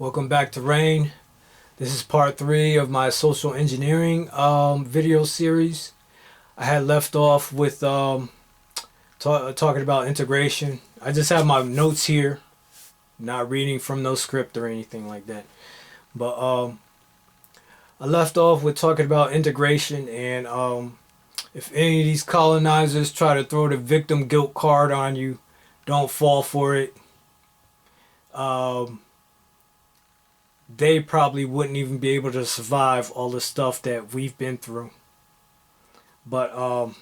Welcome back to R.A.I.N. This is part 3 of my social engineering video series. I had left off with talking about integration. I just have my notes here, not reading from no script or anything like that. But I left off with talking about integration, and if any of these colonizers try to throw the victim guilt card on you, don't fall for it. They probably wouldn't even be able to survive all the stuff that we've been through. But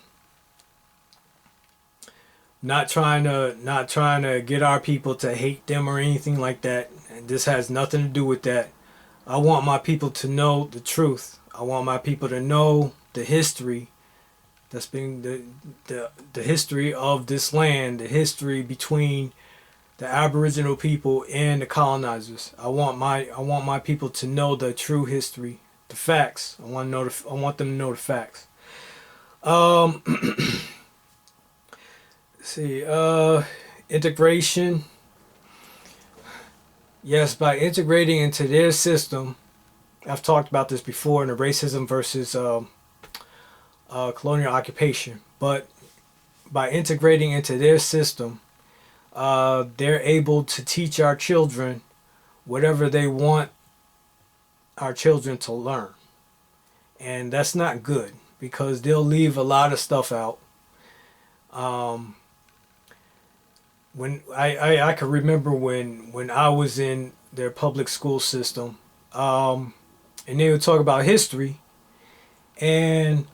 not trying to get our people to hate them or anything like that. And this has nothing to do with that. I want my people to know the truth. I want my people to know the history that's been the history of this land, the history between the Aboriginal people and the colonizers. I want my people to know the true history, the facts. I want them to know the facts. Let's see. Integration. Yes, by integrating into their system. I've talked about this before in the racism versus colonial occupation. But by integrating into their system, they're able to teach our children whatever they want our children to learn. And that's not good, because they'll leave a lot of stuff out. When I can remember when I was in their public school system, and they would talk about history, and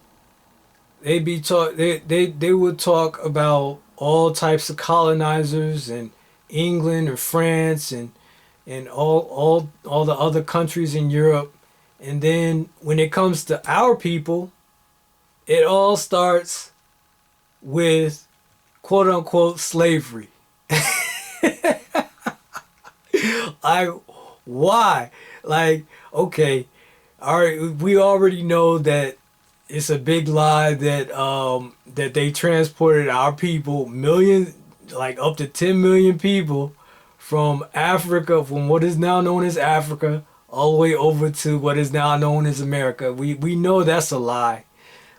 they'd be they would talk about all types of colonizers and England and France and all the other countries in Europe. And then when it comes to our people, it all starts with quote unquote slavery. Like, why? Like, okay, all right, we already know that it's a big lie that that they transported our people, millions, like up to 10 million people, from Africa, from what is now known as Africa, all the way over to what is now known as America. We know that's a lie.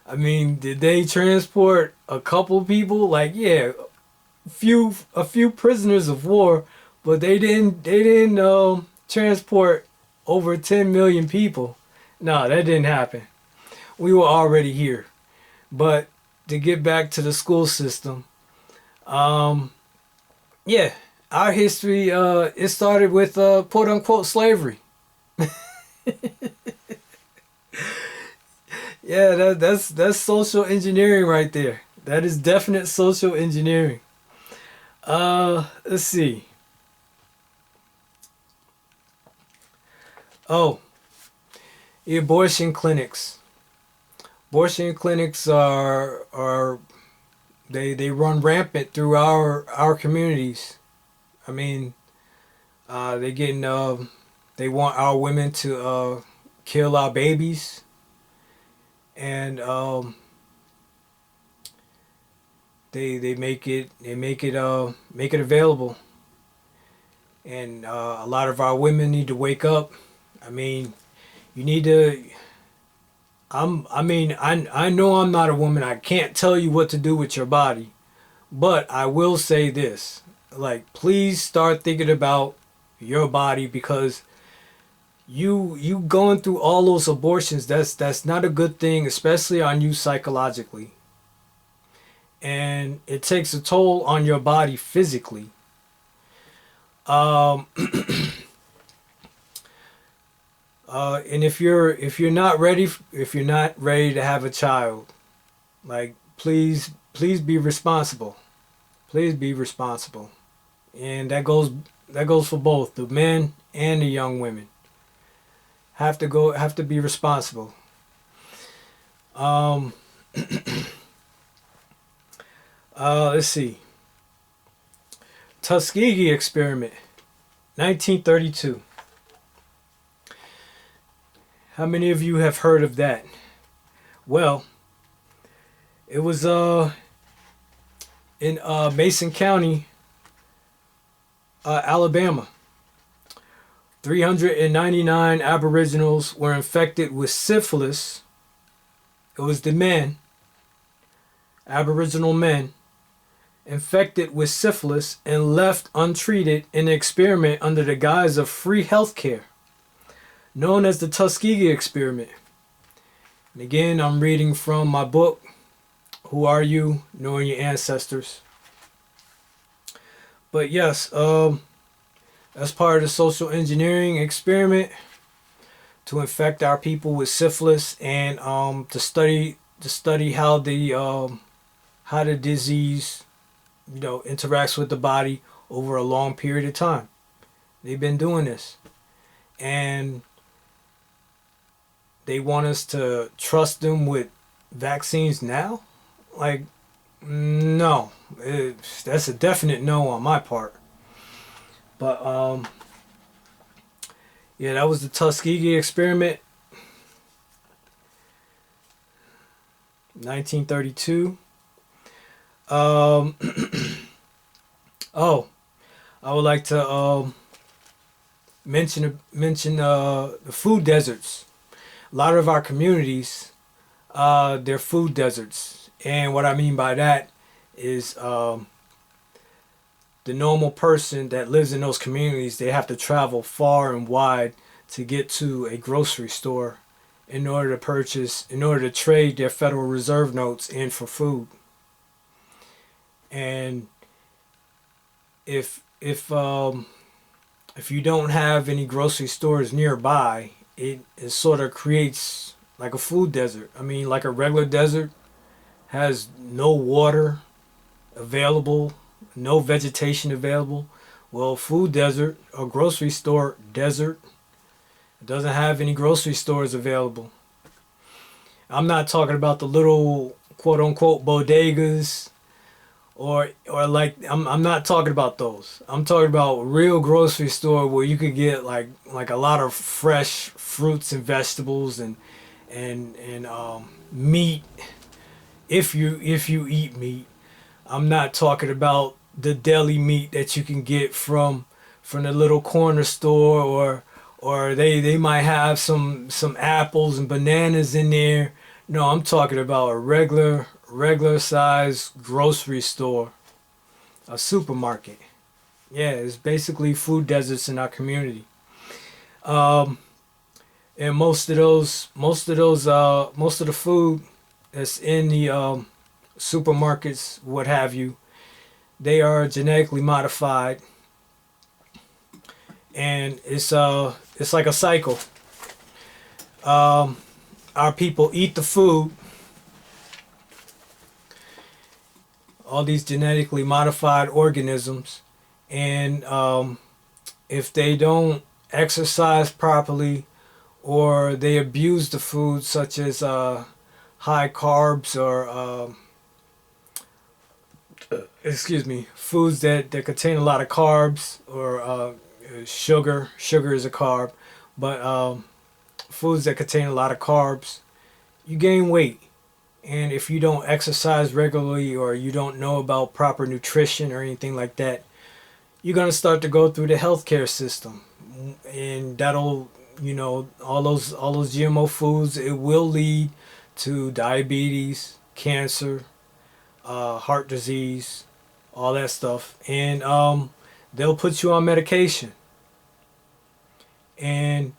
I mean, did they transport a couple people? Like, yeah, a few prisoners of war, but they didn't transport over 10 million people. No, that didn't happen. We were already here. But to get back to the school system, yeah, our history, it started with quote unquote slavery. Yeah, that's social engineering right there. That is definite social engineering. Let's see. Oh, the abortion clinics. Abortion clinics are they run rampant through our communities. I mean, they want our women to kill our babies, and they make it available, and a lot of our women need to wake up. I mean, you need to. I know I'm not a woman. I can't tell you what to do with your body. But I will say this. Like, please start thinking about your body, because you going through all those abortions, that's not a good thing, especially on you psychologically. And it takes a toll on your body physically. Um and if you're not ready to have a child, like, please be responsible. Please be responsible. And that goes for both the men and the young women. Have to be responsible. Let's see. Tuskegee experiment, 1932. How many of you have heard of that? Well, it was in Mason County, Alabama. 399 aboriginals were infected with syphilis. It was the men, aboriginal men, infected with syphilis and left untreated in an experiment under the guise of free healthcare, known as the Tuskegee experiment. And again, I'm reading from my book, Who Are You? Knowing Your Ancestors. But yes, as part of the social engineering experiment to infect our people with syphilis and to study how the disease interacts with the body over a long period of time. They've been doing this, and they want us to trust them with vaccines now. Like, no, that's a definite no on my part. But yeah, that was the Tuskegee experiment, 1932. Oh, I would like to mention the food deserts. A lot of our communities, they're food deserts, and what I mean by that is the normal person that lives in those communities, they have to travel far and wide to get to a grocery store in order to trade their Federal Reserve notes in for food. And if you don't have any grocery stores nearby, it sort of creates like a food desert. I mean, like a regular desert has no water available, no vegetation available. Well, food desert or grocery store desert doesn't have any grocery stores available. I'm not talking about the little quote unquote bodegas or like I'm not talking about those. I'm talking about a real grocery store where you could get like a lot of fresh fruits and vegetables and meat if you eat meat. I'm not talking about the deli meat that you can get from the little corner store or they might have some apples and bananas in there. No, I'm talking about a regular size grocery store, a supermarket. Yeah, it's basically food deserts in our community. And most of the food that's in the supermarkets, what have you, they are genetically modified, and it's like a cycle. Our people eat the food, all these genetically modified organisms, and if they don't exercise properly or they abuse the food, such as high carbs or foods that contain a lot of carbs or sugar is a carb, but foods that contain a lot of carbs, you gain weight. And if you don't exercise regularly or you don't know about proper nutrition or anything like that, you're going to start to go through the healthcare system, and that'll, all those GMO foods, it will lead to diabetes, cancer, heart disease, all that stuff. And they'll put you on medication, and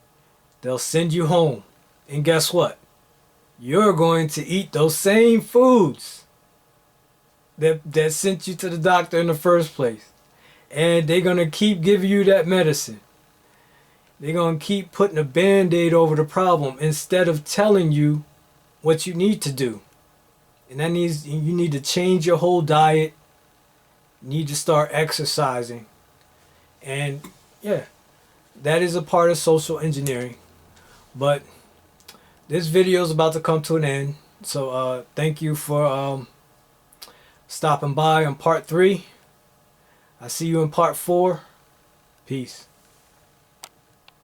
they'll send you home. And guess what? You're going to eat those same foods that sent you to the doctor in the first place. And they're going to keep giving you that medicine. They're going to keep putting a band-aid over the problem instead of telling you what you need to do. And you need to change your whole diet. You need to start exercising. And yeah, that is a part of social engineering. But this video is about to come to an end. So thank you for stopping by on part 3. I see you in part 4. Peace.